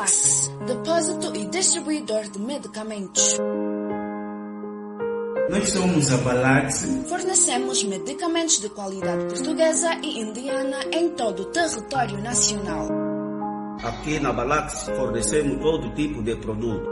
Balaxi, depósito e distribuidor de medicamentos. Nós somos a Balaxi. Fornecemos medicamentos de qualidade portuguesa e indiana em todo o território nacional. Aqui na Balaxi fornecemos todo tipo de produto.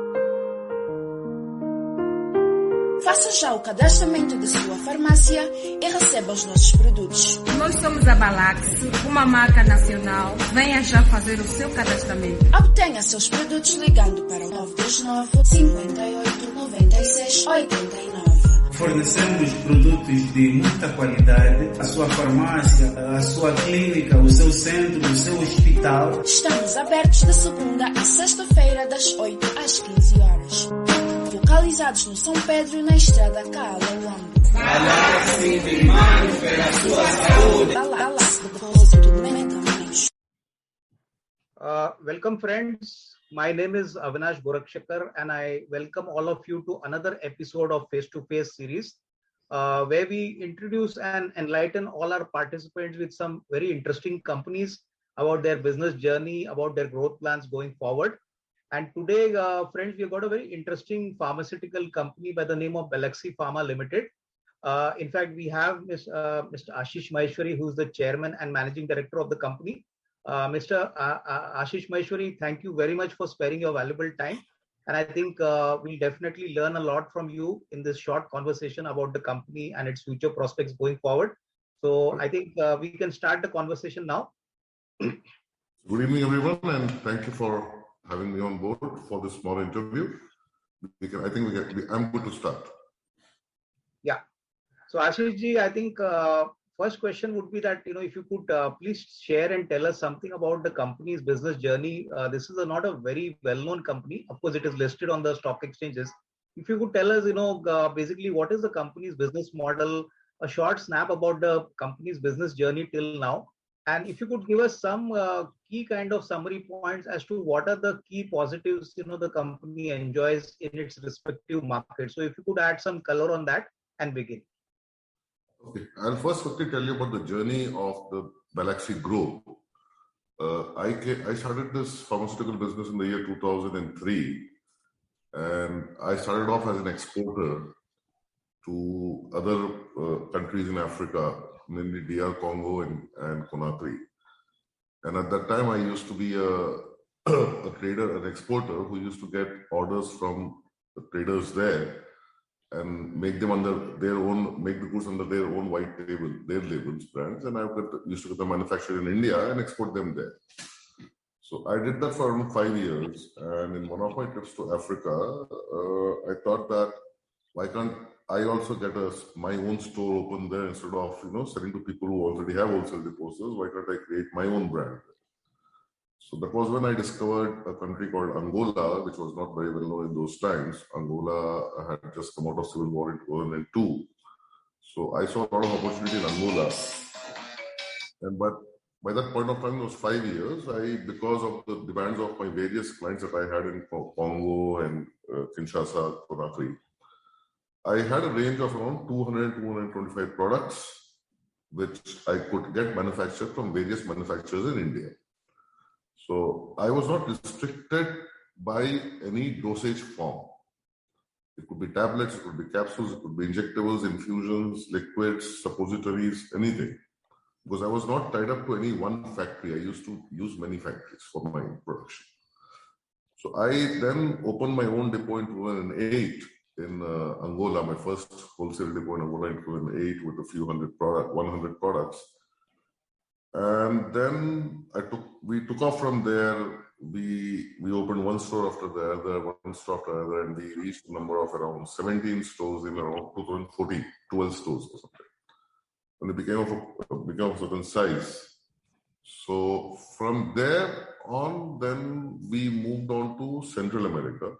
Faça já o cadastramento de sua farmácia e receba os nossos produtos. Nós somos a Balaxi, uma marca nacional. Venha já fazer o seu cadastramento. Obtenha seus produtos ligando para o 929 58 96 89. Fornecemos produtos de muita qualidade. A sua farmácia, a sua clínica, o seu centro, o seu hospital. Estamos abertos de segunda a sexta-feira, das 8 às 15 horas. Localizados no São Pedro, na estrada Cala-Uambo. Balaxi, firmado pela sua saúde. Balaxi, depósito de medicamentos. Welcome friends, my name is Avinash and I welcome all of you to another episode of Face to Face series where we introduce and enlighten all our participants with some very interesting companies about their business journey, about their growth plans going forward. And today, friends, we've got a very interesting pharmaceutical company by the name of Balaxi Pharma Limited. In fact, we have Mr. Ashish Maheshwari, who's the chairman and managing director of the company. Mr. Ashish Maheshwari, thank you very much for sparing your valuable time. And I think we'll definitely learn a lot from you in this short conversation about the company and its future prospects going forward. So I think we can start the conversation now. Good evening, everyone, and thank you for having me on board for this small interview. I'm good to start. Yeah. So Ashish ji, I think first question would be that, if you could please share and tell us something about the company's business journey. This is not a very well-known company. Of course, it is listed on the stock exchanges. If you could tell us, basically what is the company's business model, a short snap about the company's business journey till now. And if you could give us some key kind of summary points as to what are the key positives, the company enjoys in its respective market. So if you could add some color on that and begin. Okay, I'll first quickly tell you about the journey of the Balaxi Group. I started this pharmaceutical business in the year 2003, and I started off as an exporter to other countries in Africa, mainly DR Congo and Conakry. And at that time, I used to be a trader, an exporter who used to get orders from the traders there and make them make the goods under their own white label, their labels, brands. And I used to get them manufactured in India and export them there. So I did that for around 5 years. And in one of my trips to Africa, I thought that why can't I also get my own store open there instead of selling to people who already have wholesale depositors? Why can't I create my own brand? So that was when I discovered a country called Angola, which was not very well known in those times. Angola had just come out of civil war in 2002. So I saw a lot of opportunity in Angola. But by that point of time, it was 5 years. Because of the demands of my various clients that I had in Congo and Kinshasa, Conakry, I had a range of around 200, 225 products, which I could get manufactured from various manufacturers in India. So I was not restricted by any dosage form. It could be tablets, it could be capsules, it could be injectables, infusions, liquids, suppositories, anything. Because I was not tied up to any one factory. I used to use many factories for my production. So I then opened my own depot in 2008 in Angola, my first wholesale depot in Angola in 2008 with a few 100 products. And then we took off from there. We opened one store after the other, one store after the other, and we reached a number of around 17 stores in around 2014, 12 stores or something. And it became of a certain size. So from there on, then we moved on to Central America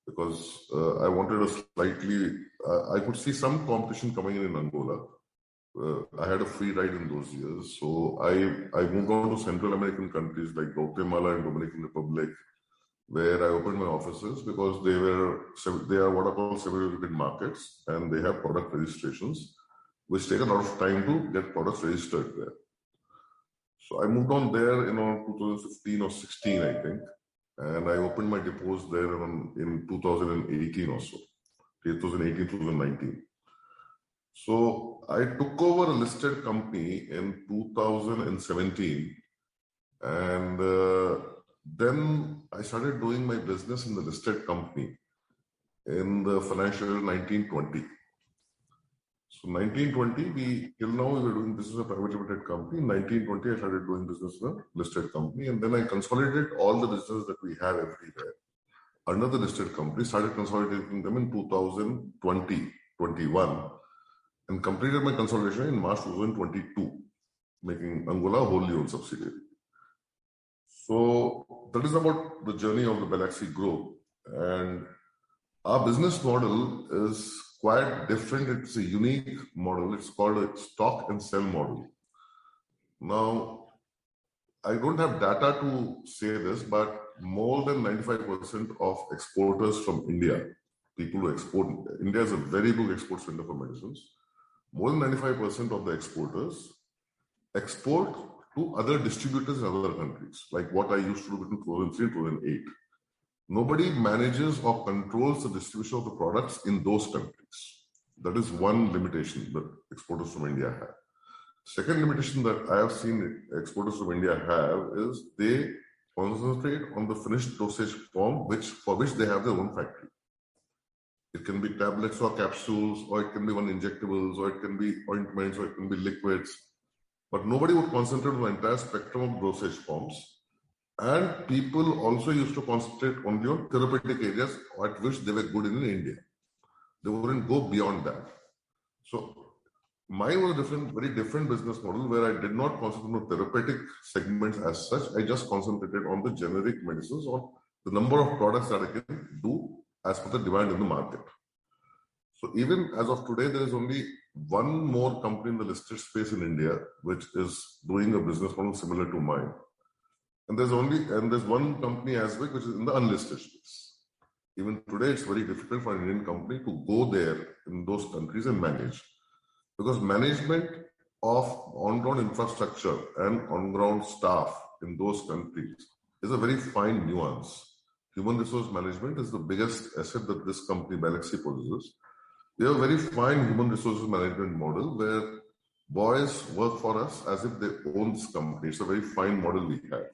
because I wanted I could see some competition coming in Angola. I had a free ride in those years. So I moved on to Central American countries like Guatemala and Dominican Republic, where I opened my offices because they are what are called semi-regulated markets and they have product registrations, which take a lot of time to get products registered there. So I moved on there in around 2015 or 16, I think. And I opened my depots there in 2018 or so, 2018, 2019. So I took over a listed company in 2017, and then I started doing my business in the listed company in the financial year 1920. So 1920, till now we were doing business as a private limited company. In 1920, I started doing business in a listed company, and then I consolidated all the businesses that we have everywhere under the listed company, started consolidating them in 2020, 21, and completed my consolidation in March 2022, making Angola a wholly owned subsidiary. So that is about the journey of the Balaxi Group. And our business model is quite different. It's a unique model. It's called a stock and sell model. Now, I don't have data to say this, but more than 95% of exporters from India, people who export, India is a very big export center for medicines. More than 95% of the exporters export to other distributors in other countries, like what I used to do between 2003 and 2008. Nobody manages or controls the distribution of the products in those countries. That is one limitation that exporters from India have. Second limitation that I have seen exporters from India have is they concentrate on the finished dosage form for which they have their own factory. It can be tablets or capsules, or it can be injectables, or it can be ointments, or it can be liquids. But nobody would concentrate on the entire spectrum of dosage forms. And people also used to concentrate only on therapeutic areas at which they were good in India. They wouldn't go beyond that. So mine was a very different business model where I did not concentrate on therapeutic segments as such. I just concentrated on the generic medicines or the number of products that I can do as per the demand in the market. So even as of today, there is only one more company in the listed space in India which is doing a business model similar to mine. And there's one company as big which is in the unlisted space. Even today, it's very difficult for an Indian company to go there in those countries and manage. Because management of on-ground infrastructure and on-ground staff in those countries is a very fine nuance. Human resource management is the biggest asset that this company, Balaxi, possesses. We have a very fine human resources management model where boys work for us as if they own this company. It's a very fine model we have.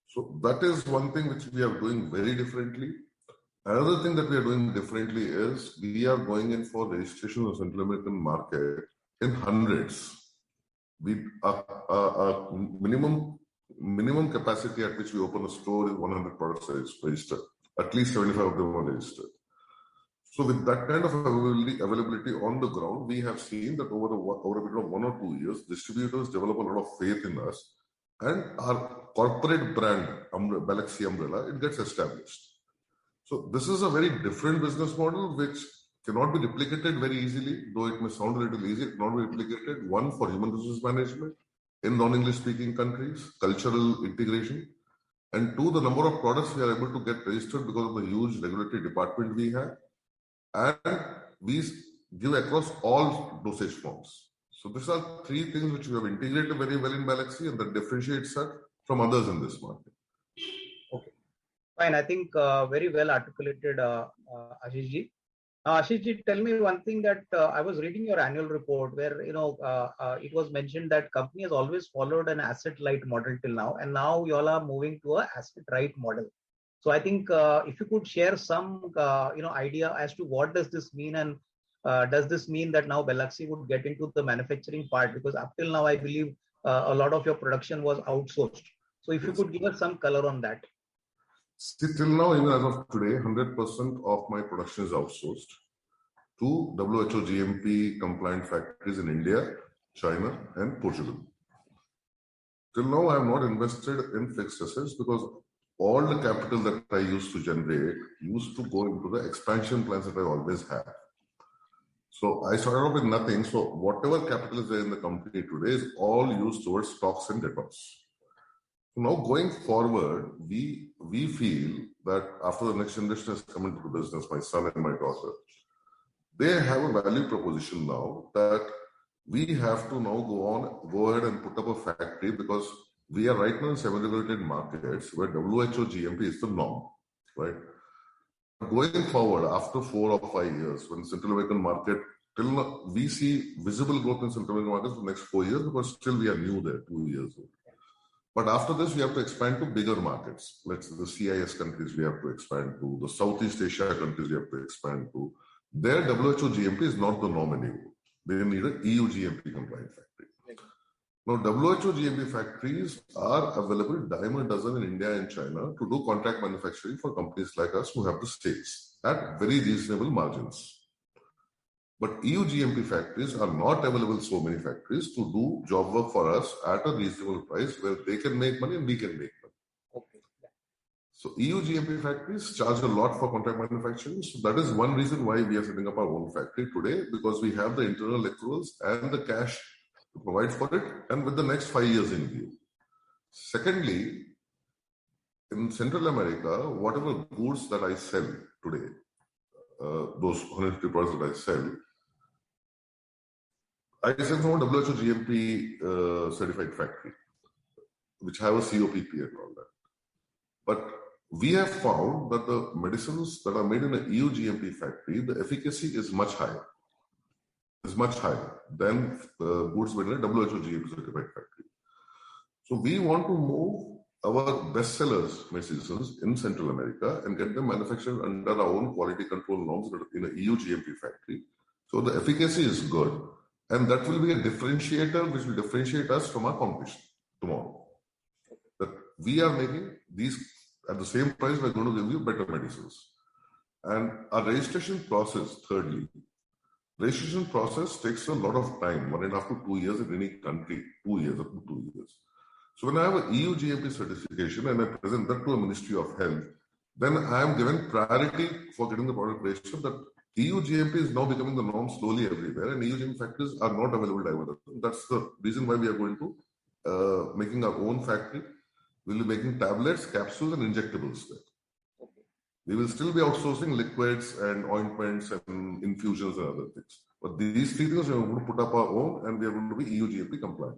So that is one thing which we are doing very differently. Another thing that we are doing differently is we are going in for registration of Central American market in hundreds. Our minimum capacity at which we open a store is 100 products registered. At least 75 of them are registered. So with that kind of availability on the ground, we have seen that over a period of 1 or 2 years, distributors develop a lot of faith in us, and our corporate brand, Balaxi umbrella, it gets established. So this is a very different business model which cannot be replicated very easily, though it may sound a little easy. It cannot be replicated. One, for human resources management in non-English speaking countries, cultural integration, and two, the number of products we are able to get registered because of the huge regulatory department we have, and we give across all dosage forms. So these are three things which we have integrated very well in Balaxi, and that differentiates us from others in this market. Okay, fine. I think very well articulated, Ashish ji. Ashish ji, tell me one thing that I was reading your annual report where it was mentioned that company has always followed an asset-light model till now, and now you all are moving to an asset-right model. So I think if you could share some idea as to what does this mean, and does this mean that now Balaxi would get into the manufacturing part, because up till now I believe a lot of your production was outsourced. So if you could give us some color on that. See, till now, even as of today, 100% of my production is outsourced to WHO GMP compliant factories in India, China, and Portugal. Till now, I have not invested in fixed assets because all the capital that I used to generate used to go into the expansion plans that I always had. So I started off with nothing. So whatever capital is there in the company today is all used towards stocks and debtors. Now going forward, we feel that after the next generation has come into the business, my son and my daughter, they have a value proposition now that we have to now go ahead and put up a factory, because we are right now in semi-regulated markets where WHO GMP is the norm, right? Going forward, after 4 or 5 years, when Central American market, till now, we see visible growth in Central American markets for the next 4 years because still we are new there, 2 years old. But after this, we have to expand to bigger markets. Let's say the CIS countries we have to expand to, the Southeast Asia countries we have to expand to. Their WHO GMP is not the norm anymore. They need an EU GMP compliant factory. Now, WHO GMP factories are available dime a dozen in India and China to do contract manufacturing for companies like us who have the stakes at very reasonable margins. But EU GMP factories are not available, so many factories, to do job work for us at a reasonable price where they can make money and we can make money. Okay. So EU GMP factories charge a lot for contract manufacturing. So that is one reason why we are setting up our own factory today, because we have the internal accruals and the cash to provide for it, and with the next 5 years in view. Secondly, in Central America, whatever goods that I sell today, those 150 products that I sell from a WHO GMP certified factory, which have a COPP and all that. But we have found that the medicines that are made in an EU GMP factory, the efficacy is much higher. Than goods made in a WHO GMP certified factory. So we want to move our bestsellers medicines in Central America and get them manufactured under our own quality control norms in an EU GMP factory. So the efficacy is good. And that will be a differentiator which will differentiate us from our competition tomorrow. That we are making these at the same price, we're going to give you better medicines. And our registration process, thirdly, registration process takes a lot of time, 1.5 to 2 years in any country, 2 years, up to 2 years. So when I have an EU GMP certification and I present that to a Ministry of Health, then I am given priority for getting the product registered. That EU GMP is now becoming the norm slowly everywhere, and EU GMP factories are not available everywhere. That's the reason why we are going to making our own factory. We'll be making tablets, capsules, and injectables there. Okay. We will still be outsourcing liquids and ointments and infusions and other things. But these 3 things we are going to put up our own, and we are going to be EU GMP compliant.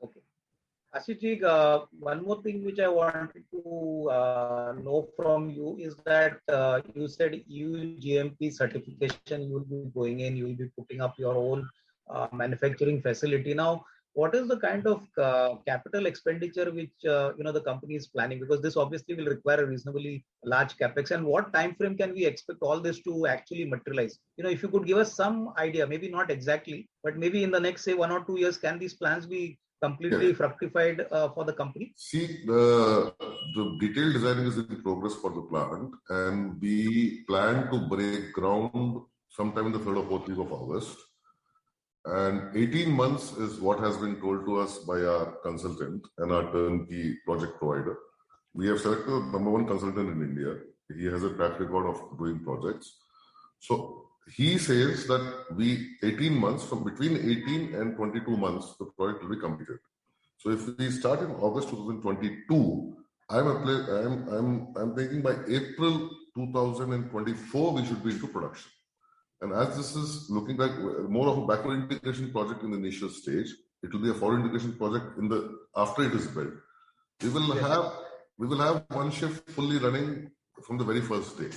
Okay. Ashish, one more thing which I wanted to know from you is that you said EU GMP certification, you will be going in, you will be putting up your own manufacturing facility. Now, what is the kind of capital expenditure which the company is planning? Because this obviously will require a reasonably large capex. And what time frame can we expect all this to actually materialize? If you could give us some idea, maybe not exactly, but maybe in the next, say, 1 or 2 years, can these plans be completely fructified for the company? See, the detailed design is in progress for the plant, and we plan to break ground sometime in the 3rd or 4th week of August. And 18 months is what has been told to us by our consultant and our turnkey project provider. We have selected the number 1 consultant in India. He has a track record of doing projects. So he says that 18 months, from between 18 and 22 months, the project will be completed. So if we start in August 2022, I'm thinking by April 2024 we should be into production. And as this is looking like more of a backward integration project in the initial stage, it will be a forward integration project after it is built. We will have one shift fully running from the very first day,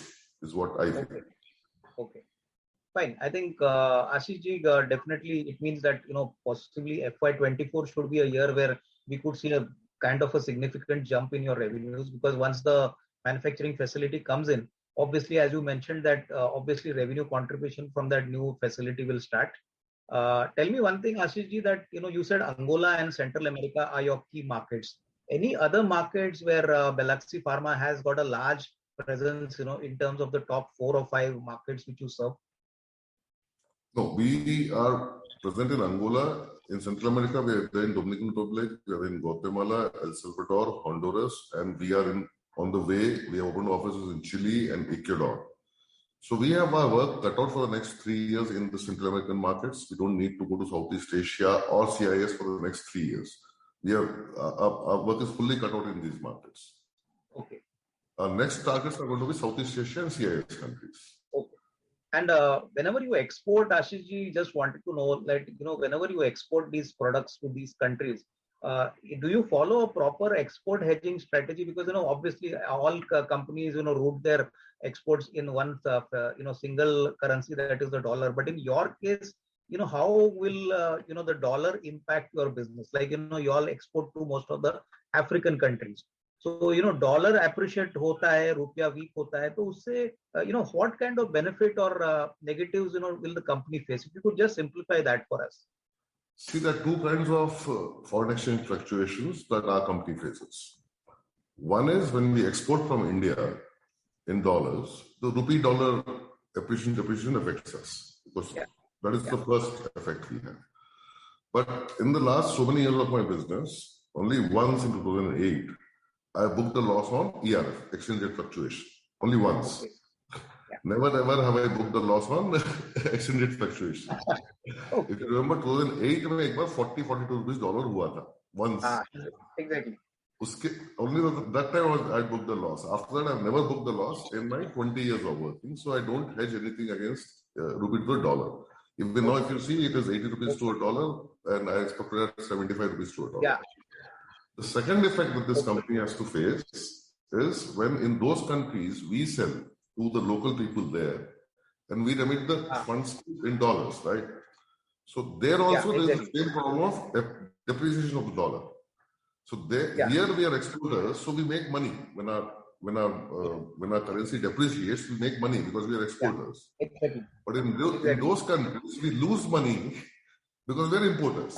is what I think. Okay. Fine. I think Ashish ji, definitely it means that possibly FY24 should be a year where we could see a kind of a significant jump in your revenues, because once the manufacturing facility comes in, obviously, as you mentioned, that obviously revenue contribution from that new facility will start. Tell me one thing, Ashish ji, that you said Angola and Central America are your key markets. Any other markets where Balaxi Pharma has got a large presence, in terms of the top 4 or 5 markets which you serve? No, we are present in Angola. In Central America, we are there in Dominican Republic, we are in Guatemala, El Salvador, Honduras, and we are on the way. We have opened offices in Chile and Ecuador. So we have our work cut out for the next 3 years in the Central American markets. We don't need to go to Southeast Asia or CIS for the next 3 years. Our work is fully cut out in these markets. Okay. Our next targets are going to be Southeast Asia and CIS countries. Okay. And whenever you export, Ashish ji, just wanted to know that, whenever you export these products to these countries, do you follow a proper export hedging strategy? Because obviously all companies root their exports in one single currency, that is the dollar. But in your case, how will the dollar impact your business? Like you all export to most of the African countries. So dollar appreciate hota hai, rupiah weak hota hai. So usse what kind of benefit or negatives will the company face? If you could just simplify that for us. See, there are two kinds of foreign exchange fluctuations that our company faces. One is when we export from India in dollars, the rupee dollar appreciation affects us, because that is the first effect we have. But in the last so many years of my business, only once in 2008, I booked a loss on ERF, exchange rate fluctuation. Only once. Never ever have I booked a loss on exchange rate fluctuation. If you remember, 2008 में एक बार 40-42 rupees dollar हुआ था once. Exactly. Only that time I booked the loss. After that, I've never booked the loss in my 20 years of working. So I don't hedge anything against rupee to a dollar. Even now, if you see, it is 80 rupees to a dollar, and I expect it at 75 rupees to a dollar. The second effect that this company has to face is when in those countries we sell to the local people there, and we remit the funds in dollars, right? So there also there is the same problem of depreciation of the dollar. So here we are exporters, so we make money when our currency depreciates. We make money because we are exporters. Exactly. But in those countries, we lose money because we are importers.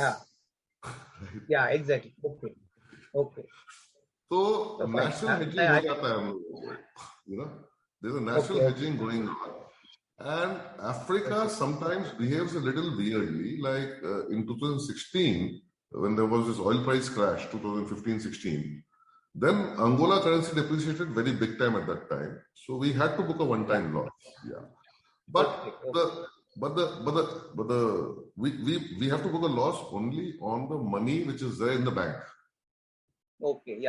Yeah, exactly. Okay. So national hedging हो जाता है हम लोगों को, there's a national hedging going on. And Africa sometimes behaves a little weirdly, like in 2016, when there was this oil price crash, 2015-16, then Angola currency depreciated very big time at that time. So we had to book a one-time loss. We have to book a loss only on the money which is there in the bank. Okay.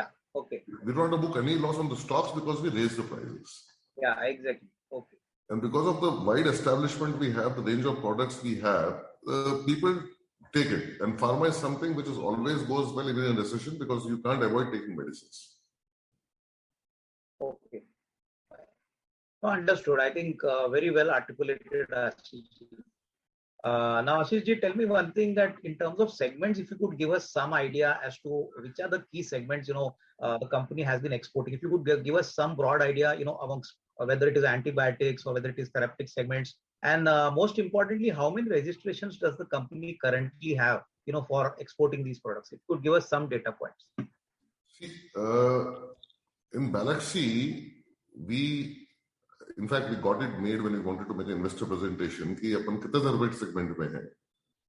We don't have to book any loss on the stocks because we raised the prices. Yeah, exactly. Okay. And because of the wide establishment we have, the range of products we have, people take it. And pharma is something which is always goes well even in recession because you can't avoid taking medicines. Okay. Understood. I think very well articulated, Ashish. Now, Ashish ji, tell me one thing, that in terms of segments, if you could give us some idea as to which are the key segments, the company has been exporting. If you could give us some broad idea, amongst whether it is antibiotics or whether it is therapeutic segments. And most importantly, how many registrations does the company currently have, for exporting these products? If you could give us some data points. See, in Balaxi, in fact, we got it made when we wanted to make an investor presentation कि अपन कितने therapeutic segment में है,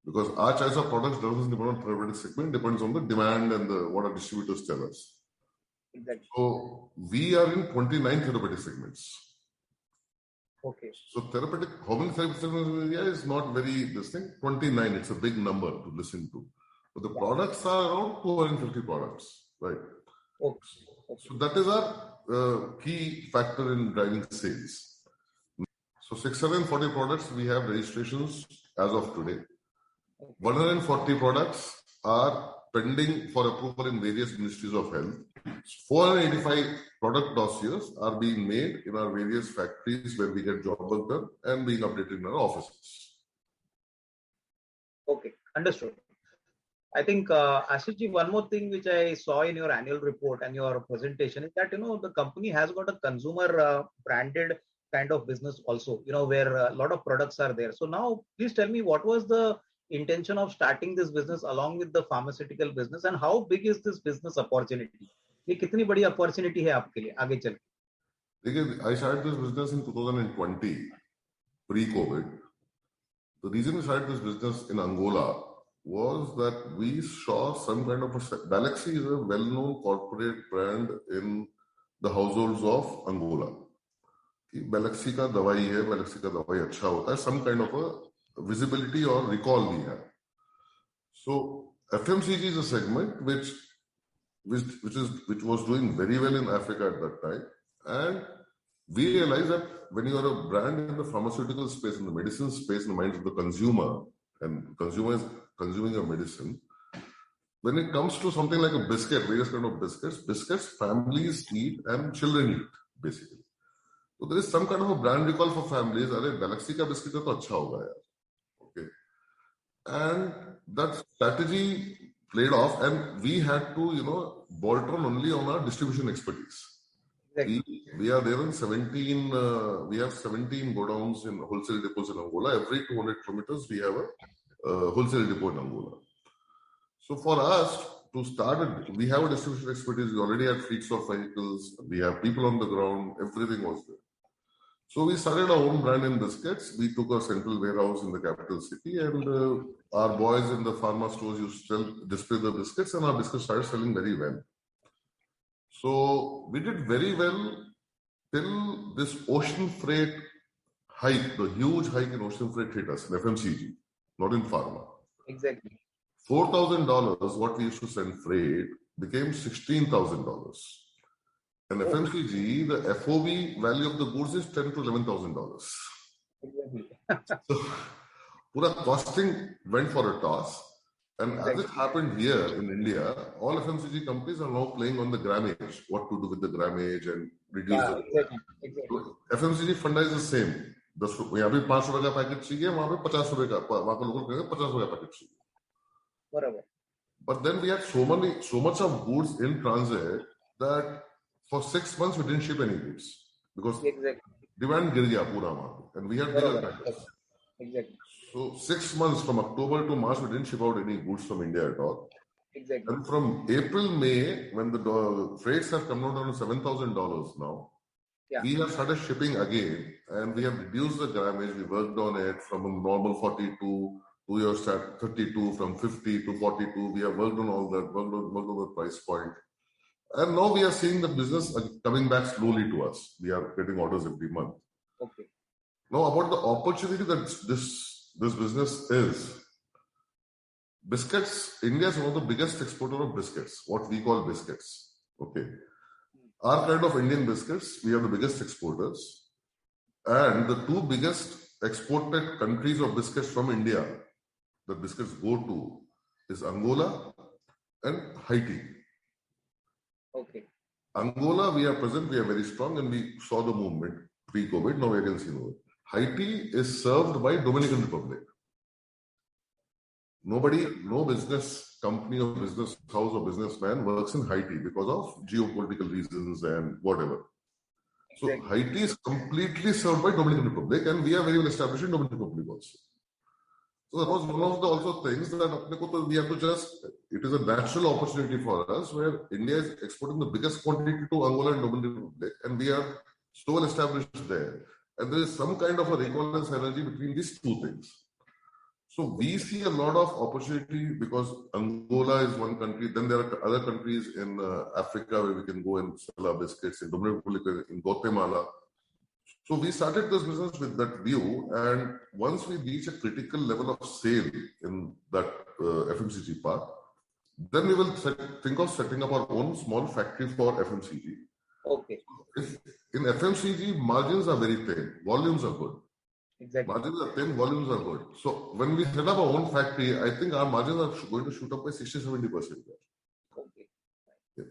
because our choice of products doesn't depend on therapeutic segment, depends on the demand and what our distributors tell us. Exactly. So we are in 29 therapeutic segments. Okay. So how many therapeutic segments in India is not very this thing. 29, it's a big number to listen to. But the products are around 250 products, right? Okay. So that is our key factor in driving sales. So 640 products we have registrations as of today. 140 products are pending for approval in various ministries of health. 485 product dossiers are being made in our various factories where we get job work done and being updated in our offices. Okay, understood. I think, Ashish ji, one more thing which I saw in your annual report and your presentation is that, the company has got a consumer branded kind of business also, where a lot of products are there. So now, please tell me, what was the intention of starting this business along with the pharmaceutical business, and how big is this business opportunity? ये कितनी बड़ी opportunity है आपके लिए आगे चल के? देखिए, I started this business in 2020, pre-COVID. The reason we started this business in Angola was that we saw some kind of Balaxi is a well-known corporate brand in the households of Angola. Balaxi का दवाई है, Balaxi का दवाई अच्छा होता है, some kind of a visibility or recall we have. So FMCG is a segment which was doing very well in Africa at that time, and we realized that when you are a brand in the pharmaceutical space, in the medicine space, in the minds of the consumer, and consumer is consuming a medicine, when it comes to something like a biscuit, various kind of biscuits families eat and children eat, basically. So there is some kind of a brand recall for families. Arey, Balaxi ka biscuit hai to acha hoga yaar. Okay. And that strategy played off, and we had to, bolt on only on our distribution expertise. Exactly. We are there in 17, we have 17 godowns in wholesale depots in Angola. Every 200 kilometers, we have a wholesale depot in Angola. So for us to start, we have a distribution expertise. We already had fleets of vehicles. We have people on the ground. Everything was there. So we started our own brand in biscuits. We took a central warehouse in the capital city, and our boys in the pharma stores used to display the biscuits, and our biscuits started selling very well. So we did very well till this ocean freight hike, the huge hike in ocean freight hit us in FMCG, not in pharma. Exactly. $4,000, what we used to send freight, became $16,000. And FMCG, the FOB value of the goods is $10,000 to $11,000. Exactly. So, pura costing went for a toss. And as it happened here in India, all FMCG companies are now playing on the grammage, what to do with the grammage and reduce the. Exactly. FMCG funda is the same. यहाँ पे ₹5 का packet चाहिए, वहाँ पे ₹50 का, वहाँ पे लोग कहेंगे ₹50 का पैकेट चाहिए. Whatever. But then we had so much of goods in transit that for 6 months we didn't ship any goods because demand गिर गया पूरा वहाँ पे, and we had bigger packets. Exactly. So 6 months from October to March we didn't ship out any goods from India at all. Exactly. And from April, May, when the freights have come down to $7,000 now, we have started shipping again, and we have reduced the grammage. We worked on it from a normal 42 to your 32, from 50 to 42. We have worked on all that, worked on the price point. And now we are seeing the business coming back slowly to us. We are getting orders every month. Okay. Now about the opportunity that this business is. Biscuits, India is one of the biggest exporter of biscuits, what we call biscuits. Okay. Our kind of Indian biscuits, we are the biggest exporters. And the two biggest exported countries of biscuits from India that biscuits go to is Angola and Haiti. Okay. Angola, we are present, we are very strong, and we saw the movement pre-COVID. Now we can see more. Haiti is served by Dominican Republic. No business company or business house or businessman works in Haiti because of geopolitical reasons and whatever. So Haiti is completely served by Dominican Republic, and we are very well established in Dominican Republic also. So that was one of the also things that we have to it is a natural opportunity for us where India is exporting the biggest quantity to Angola and Dominican Republic, and we are so well established there. And there is some kind of a recall and synergy between these two things. So we see a lot of opportunity because Angola is one country. Then there are other countries in Africa where we can go and sell our biscuits, in Dominican Republic, in Guatemala. So we started this business with that view. And once we reach a critical level of sale in that FMCG part, then we will think of setting up our own small factory for FMCG. Okay. In FMCG, margins are very thin. Volumes are good. Exactly. Margins are thin, volumes are good. So when we set up our own factory, I think our margins are going to shoot up by 60-70%. Okay.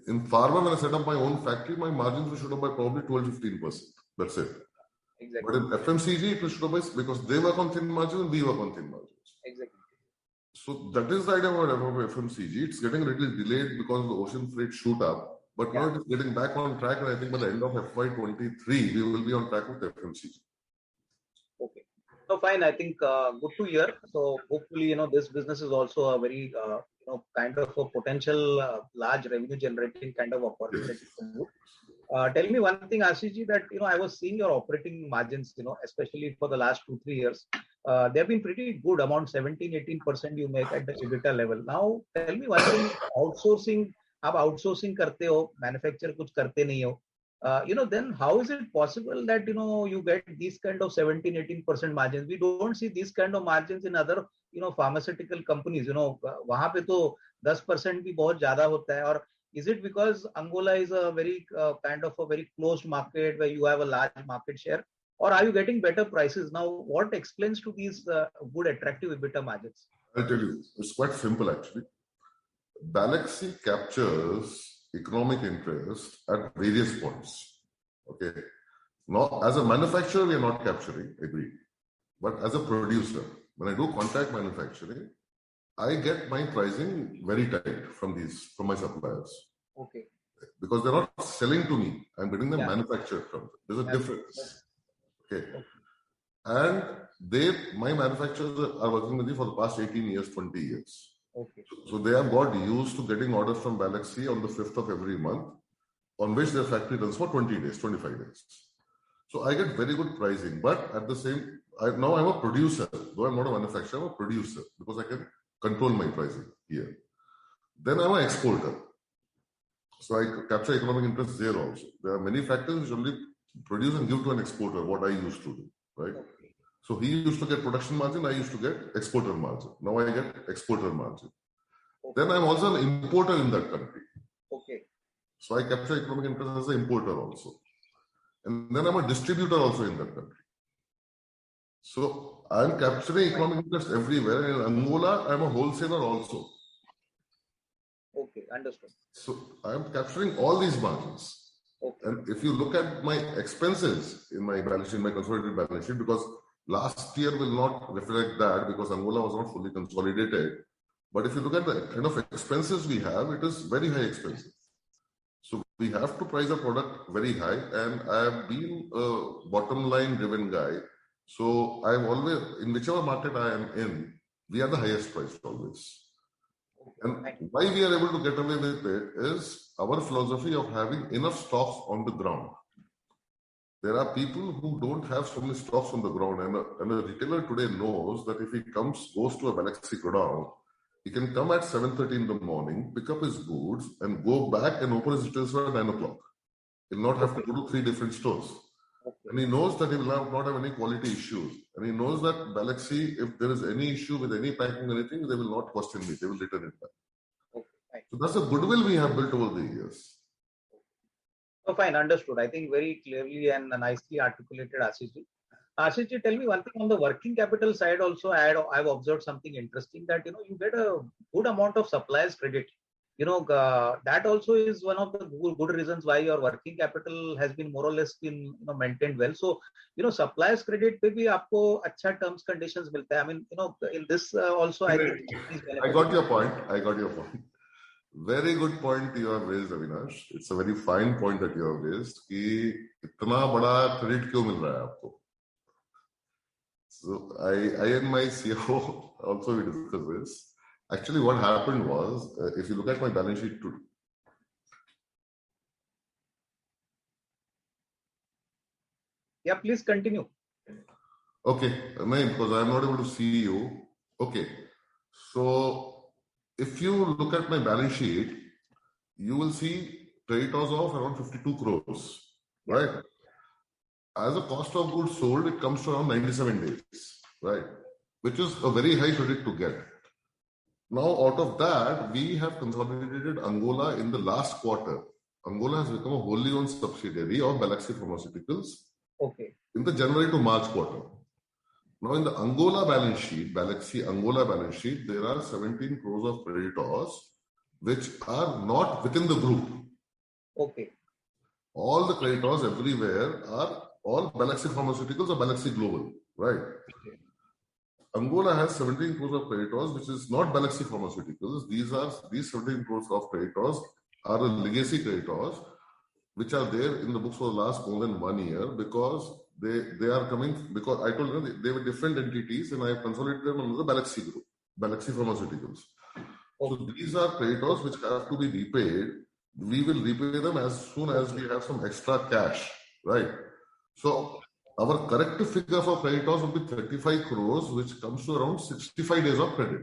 In pharma, when I set up my own factory, my margins will shoot up by probably 12-15%. That's it. Exactly. But in FMCG, it will shoot up by, because they work on thin margins and we work on thin margins. Exactly. So that is the idea about FMCG. It's getting a little delayed because the ocean freight shoot up. But now it is getting back on track, and I think by the end of FY23, we will be on track with FMCG. Okay. So fine. I think good to hear. So hopefully, this business is also a very, kind of a potential large revenue generating kind of opportunity for you. Tell me one thing, Ashish, that, I was seeing your operating margins, especially for the last 2-3 years. They have been pretty good, around 17-18% you make at the EBITDA level. Now, tell me one thing, outsourcing, आप outsourcing करते हो, manufacture कुछ करते नहीं हो, then how is it possible that, you get these kind of 17-18% margins? We don't see these kind of margins in other, pharmaceutical companies, वहाँ पे तो 10% भी बहुत ज़्यादा होता है. और is it because Angola is a very kind of a very closed market where you have a large market share, or are you getting better prices? Now, what explains to these good attractive EBITDA margins? I'll tell you, it's quite simple actually. Balaxi captures economic interest at various points. Okay. Now, as a manufacturer, we are not capturing, agreed. But as a producer, when I do contract manufacturing, I get my pricing very tight from my suppliers. Okay. Because they're not selling to me. I'm getting them manufactured from them. There's a difference. Okay. And my manufacturers are working with me for the past 18 years, 20 years. Okay. So they have got used to getting orders from Balaxi on the 5th of every month, on which their factory runs for 20 days, 25 days. So I get very good pricing, but at the same, now I'm a producer. Though I'm not a manufacturer, I'm a producer because I can control my pricing here. Then I'm an exporter. So I capture economic interest there also. There are many factors which only produce and give to an exporter, what I used to do, right? Okay. So he used to get production margin, I used to get exporter margin. Now I get exporter margin. Okay. Then I'm also an importer in that country. Okay. So I capture economic interest as an importer also. And then I'm a distributor also in that country. So I'm capturing economic interest everywhere. In Angola, I'm a wholesaler also. Okay, understood. So I'm capturing all these margins. Okay. And if you look at my expenses in my balance sheet, my consolidated balance sheet, because last year will not reflect that because Angola was not fully consolidated. But if you look at the kind of expenses we have, it is very high expenses. So we have to price a product very high, and I have been a bottom line driven guy. So I've always, in whichever market I am in, we are the highest priced always. And why we are able to get away with it is our philosophy of having enough stocks on the ground. There are people who don't have so many stocks on the ground, and a retailer today knows that if he goes to a Balaxi godown, he can come at 7:30 in the morning, pick up his goods, and go back and open his retail store at 9 o'clock. He'll not have to go to 3 different stores. Okay. And he knows that he will not have any quality issues. And he knows that Balaxi, if there is any issue with any packing or anything, they will not question me. They will return it back. Okay. So that's a goodwill we have built over the years. Oh, fine, understood. I think very clearly and nicely articulated, Ashishji. Ashishji, tell me one thing on the working capital side also. I've observed something interesting that, you get a good amount of suppliers credit. That also is one of the good reasons why your working capital has been more or less been maintained well. So, suppliers credit पे भी आपको अच्छा terms conditions मिलता है. I mean, in this also I think. I got your point. Very good point you have raised, Avinash. It's a very fine point that you have raised. कि इतना बड़ा credit क्यों मिल रहा है आपको? So I and my CFO also we discussed this. Actually, what happened was, if you look at my balance sheet today. Yeah, please continue. Okay, because I'm not able to see you. Okay, so if you look at my balance sheet, you will see creditors of around 52 crores, right? As a cost of goods sold, it comes to around 97 days, right? Which is a very high credit to get. Now, out of that, we have consolidated Angola in the last quarter. Angola has become a wholly owned subsidiary of Balaxi Pharmaceuticals. Okay. In the January to March quarter. Now, in the Angola balance sheet, Balaxi Angola balance sheet, there are 17 crores of creditors which are not within the group. Okay. All the creditors everywhere are all Balaxi Pharmaceuticals or Balaxi Global, right? Okay. Angola has 17 crores of creditors, which is not Balaxi Pharmaceuticals. These 17 crores of creditors are the legacy creditors, which are there in the books for the last more than 1 year because they are coming, because I told you they were different entities and I have consolidated them under the Balaxi group, Balaxi Pharmaceuticals. Okay. So these are creditors which have to be repaid. We will repay them as soon as we have some extra cash, right? So our corrective figure for creditors will be 35 crores, which comes to around 65 days of credit.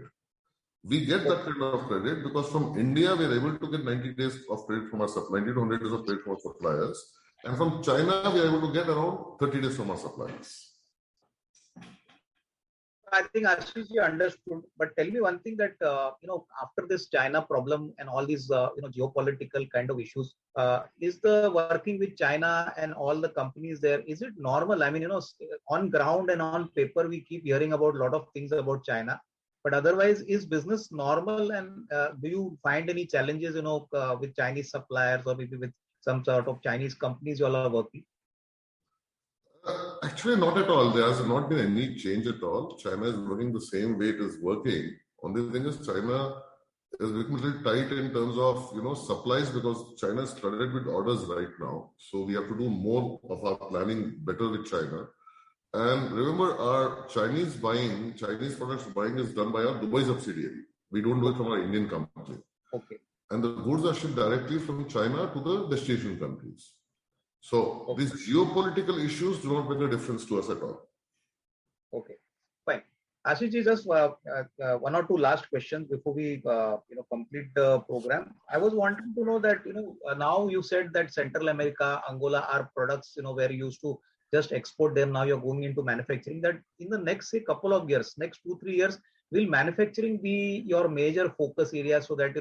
We get that kind of credit because from India, we are able to get 90 days of credit from our 90 to 100 days of credit from our suppliers. And from China, we are able to get around 30 days from our suppliers. I think Ashish, you understood. But tell me one thing that, after this China problem and all these, geopolitical kind of issues, is the working with China and all the companies there, is it normal? I mean, on ground and on paper, we keep hearing about a lot of things about China. But otherwise, is business normal? And do you find any challenges, with Chinese suppliers or maybe with some sort of Chinese companies you all are working? Actually, not at all. There has not been any change at all. China is working the same way it is working. Only thing is China is becoming a little tight in terms of supplies, because China is flooded with orders right now. So we have to do more of our planning better with China. And remember, our Chinese products buying is done by our Dubai subsidiary. We don't do it from our Indian company. Okay. And the goods are shipped directly from China to the destination countries. So these geopolitical issues do not make a difference to us at all. Okay, fine. Ashish, just one or two last questions before we complete the program. I was wanting to know that now you said that Central America, Angola are products where you used to just export them. Now you're going into manufacturing. That in the next couple of years, next 2-3 years, will manufacturing be your major focus area so that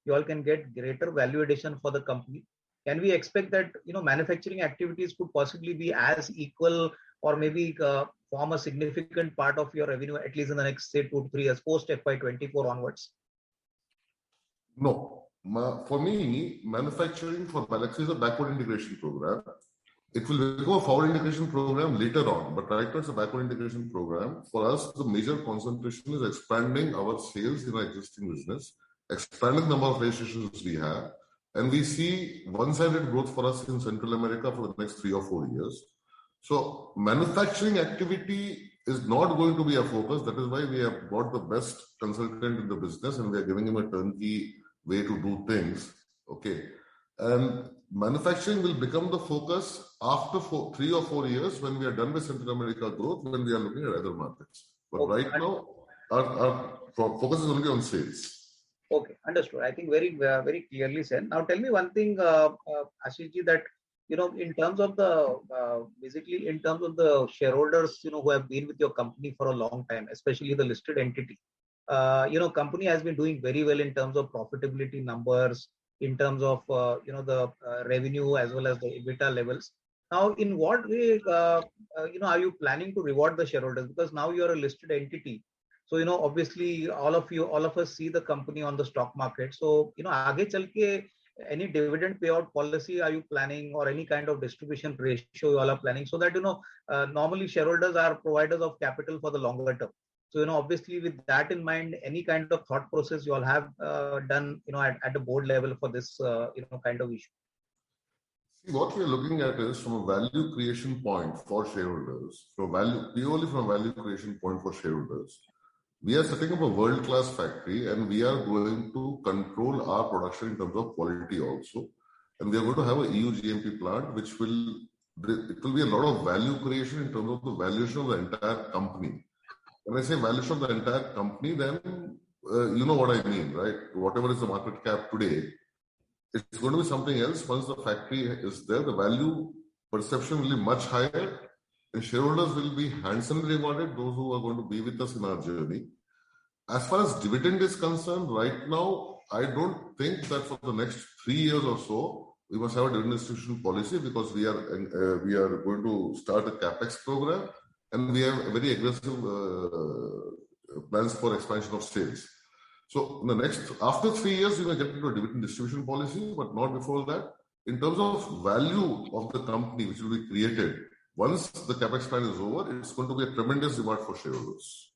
you all can get greater value addition for the company? Can we expect that manufacturing activities could possibly be as equal or maybe form a significant part of your revenue at least in the next 2 to 3 years post FY24 onwards? No, for me, manufacturing for Balaxi is a backward integration program. It will become a forward integration program later on, but right now it's a backward integration program. For us, the major concentration is expanding our sales in our existing business, expanding the number of registrations we have. And we see one-sided growth for us in Central America for the next 3 or 4 years. So manufacturing activity is not going to be a focus. That is why we have got the best consultant in the business and we are giving him a turnkey way to do things. Okay. And manufacturing will become the focus after 3 or 4 years when we are done with Central America growth, when we are looking at other markets. But right now, our focus is only on sales. Okay, understood. I think very clearly said. Now tell me one thing, Ashishji, that in terms of the basically in terms of the shareholders who have been with your company for a long time, especially the listed entity, company has been doing very well in terms of profitability numbers, in terms of the revenue as well as the EBITDA levels. Now, in what way are you planning to reward the shareholders? Because now you are a listed entity. So, obviously all of us see the company on the stock market. So, aage chal ke any dividend payout policy are you planning or any kind of distribution ratio you all are planning so that, normally shareholders are providers of capital for the longer term. So, obviously with that in mind, any kind of thought process you all have done, at the board level for this, kind of issue. See, what we are looking at is from a value creation point for shareholders, purely from a value creation point for shareholders. We are setting up a world-class factory and we are going to control our production in terms of quality also. And we are going to have a EU GMP plant, it will be a lot of value creation in terms of the valuation of the entire company. When I say valuation of the entire company, then you know what I mean, right? Whatever is the market cap today, it's going to be something else. Once the factory is there, the value perception will be much higher. And shareholders will be handsomely rewarded, those who are going to be with us in our journey. As far as dividend is concerned, right now, I don't think that for the next 3 years or so, we must have a dividend distribution policy because we are going to start a capex program and we have very aggressive plans for expansion of sales. So after 3 years, we may get into a dividend distribution policy, but not before that. In terms of value of the company which will be created, once the capex plan is over, it's going to be a tremendous reward for shareholders.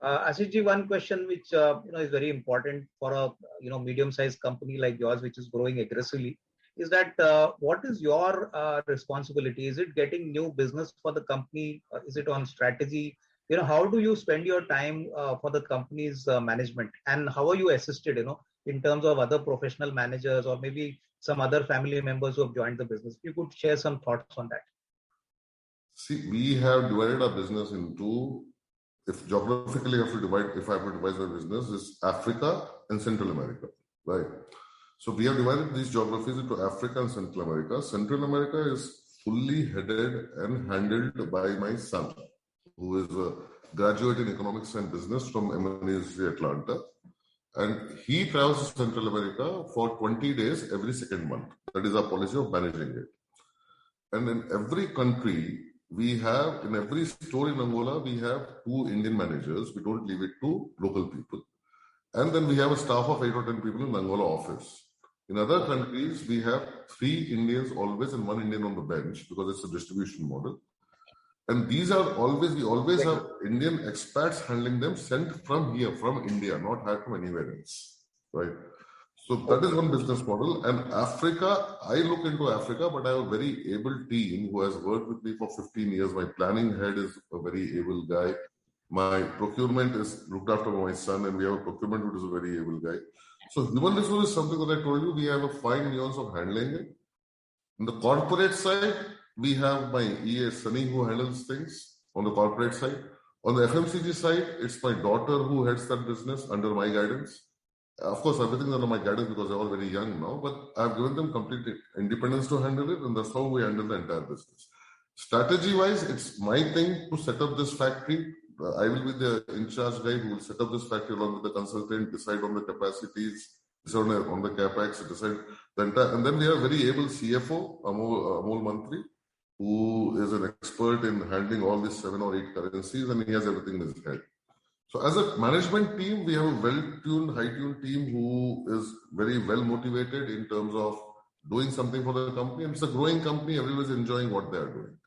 Ashishji, one question which is very important for a medium-sized company like yours, which is growing aggressively, is that what is your responsibility? Is it getting new business for the company? Is it on strategy? How do you spend your time for the company's management, and how are you assisted? In terms of other professional managers or maybe some other family members who have joined the business. If you could share some thoughts on that. See, we have divided our business into, if geographically if I have to divide my business, is Africa and Central America, right? So we have divided these geographies into Africa and Central America. Central America is fully headed and handled by my son, who is a graduate in economics and business from MNU Atlanta. And he travels to Central America for 20 days every second month. That is our policy of managing it. And in every country, we have in every store in Angola, we have 2 Indian managers. We don't leave it to local people. And then we have a staff of 8 or 10 people in the Angola office. In other countries, we have 3 Indians always and 1 Indian on the bench because it's a distribution model. And these are always, we always have Indian expats handling them sent from here, from India, not hired from anywhere else, right? So that is one business model. And Africa, I look into Africa, but I have a very able team who has worked with me for 15 years. My planning head is a very able guy. My procurement is looked after by my son, and we have a procurement who is a very able guy. So human resource is something that I told you, we have a fine nuance of handling it. On the corporate side, we have my EA Sunny who handles things on the corporate side. On the FMCG side, it's my daughter who heads that business under my guidance. Of course, everything is under my guidance because they're all very young now, but I've given them complete independence to handle it, and that's how we handle the entire business. Strategy-wise, it's my thing to set up this factory. I will be the in-charge guy who will set up this factory along with the consultant, decide on the capacities, decide on the capex, decide the entire. And then we have a very able CFO, Amol Mantri, who is an expert in handling all these 7 or 8 currencies, and he has everything in his head. So as a management team, we have a well-tuned, high-tuned team who is very well motivated in terms of doing something for the company. And it's a growing company. Everyone is enjoying what they are doing.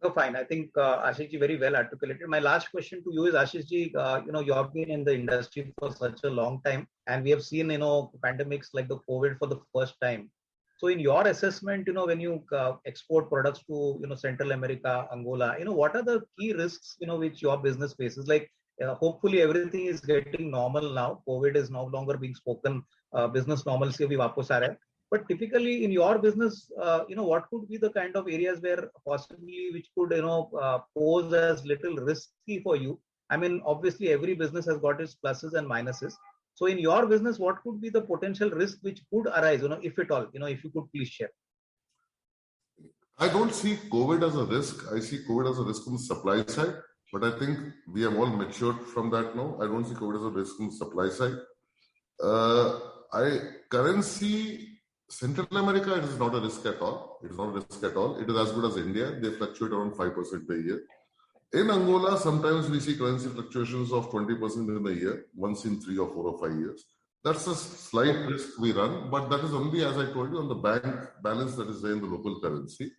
No, fine. I think Ashish ji very well articulated. My last question to you is, Ashish ji, you have been in the industry for such a long time, and we have seen, pandemics like the COVID for the first time. So in your assessment, when you export products to, Central America, Angola, what are the key risks, which your business faces? Like, hopefully everything is getting normal now. COVID is no longer being spoken. Business normalcy abhi वापस आ रहा है. But typically in your business, what could be the kind of areas where possibly which could, pose as little risky for you? I mean, obviously every business has got its pluses and minuses. So in your business, what could be the potential risk which could arise, if at all, if you could please share? I don't see COVID as a risk. I see COVID as a risk on the supply side, but I think we have all matured from that now. I don't see COVID as a risk on the supply side. Currency, Central America, it is not a risk at all. It is not a risk at all. It is as good as India. They fluctuate around 5% a year. In Angola, sometimes we see currency fluctuations of 20% in a year, once in 3 or 4 or 5 years. That's a slight risk we run, but that is only, as I told you, on the bank balance that is there in the local currency.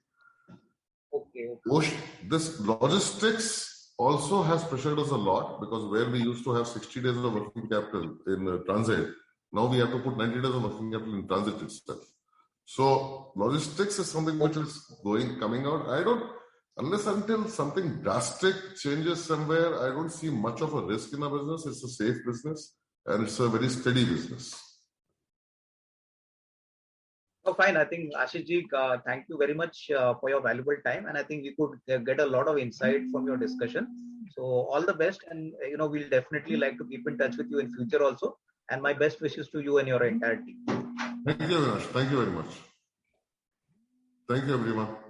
Okay. This logistics also has pressured us a lot because where we used to have 60 days of working capital in transit, now we have to put 90 days of working capital in transit itself. So logistics is something which is coming out. Unless until something drastic changes somewhere, I don't see much of a risk in our business. It's a safe business and it's a very steady business. Oh, fine. I think Ashish ji, thank you very much for your valuable time, and I think we could get a lot of insight from your discussion. So all the best, and we'll definitely like to keep in touch with you in future also. And my best wishes to you and your entire team. Thank you, Avinash. Thank you very much. Thank you, everyone.